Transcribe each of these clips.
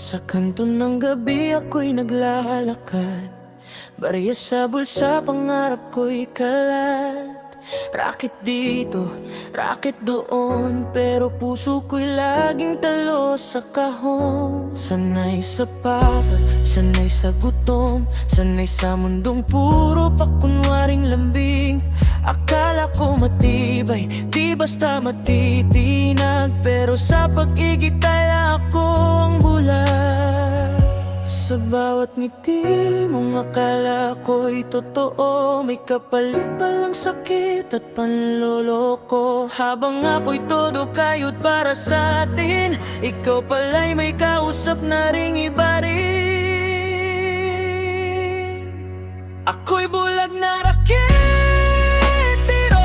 Sa kanto ng gabi ako'y naglalakad, barya sa bulsa, pangarap ko'y kalat. Raket dito, raket doon, pero puso ko'y laging talo sa kahon. Sanay sa pagod, sanay sa gutom, sanay sa mundong puro pakunwaring lambing. Akala ko matibay, di basta matitinag, pero sa pag-igit tala ako ang bulag. Sa bawat ngiti mong akala ko'y totoo, may kapalit palang sakit at panloloko. Habang ako'y todo kayod para sa atin, ikaw pala'y may kausap na ring iba rin. Ako'y bulag na raketero,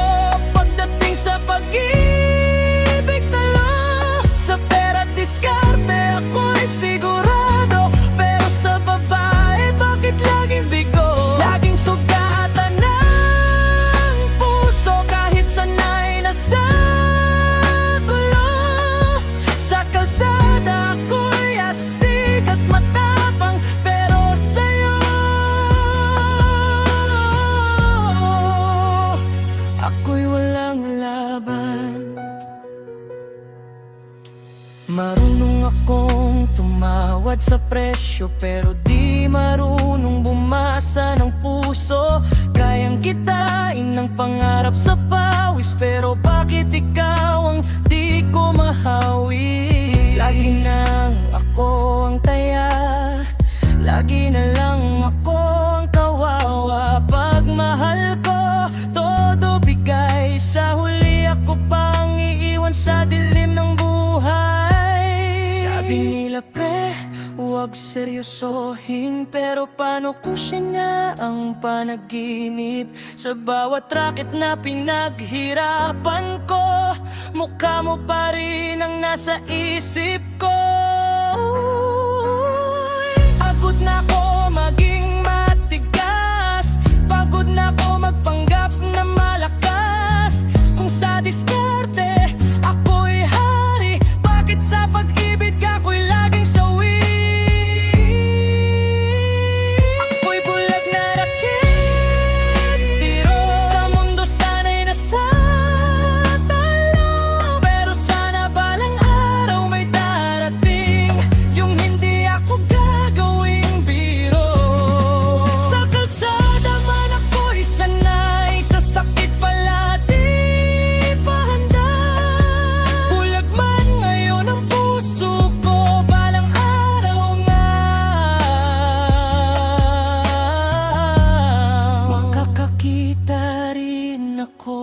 pagdating sa pag-ibig talo. Sa pera't diskarte ako'y sigurado, pero sa babae bakit laging bigo? Laging sugatan ng puso kahit sanay na sa gulo. Sa kalsada ako'y astig at matapang, pero sa'yo ako'y walang laban. Marunong akong tumawad sa presyo, pero di marunong bumasa ng puso. Kayang kitain ng pangarap sa pawis, pero bakit ikaw ang di ko mahawi? Lagi nang ako ang taya, lagi na lang ako ang kawawa. Pag mahal ko, todo bigay, sa huli ako pang iiwan sa dilim ng buhay. Sabi nila pre, huwag seryosohin, pero paano kung siya nga ang panaginip? Sa bawat raket na pinaghirapan ko, mukha mo pa rin ang nasa isip ko. Pagod na ako maging matigas, pagod na ako magpanggap na malakas. Kung sa diskarte ako'y hari, bakit sa pag-ibig ako'y laging sawi? Ako'y bulag na raketero, sa mundo sana'y nasa talo. Pero sana balang araw may darating, yung hindi ako gagawing biro. Sa kalsada man ako'y sanay, sa sakit pala di pa handa. Bulag man ngayon ang puso ko, balang araw nga makakakita rin ako.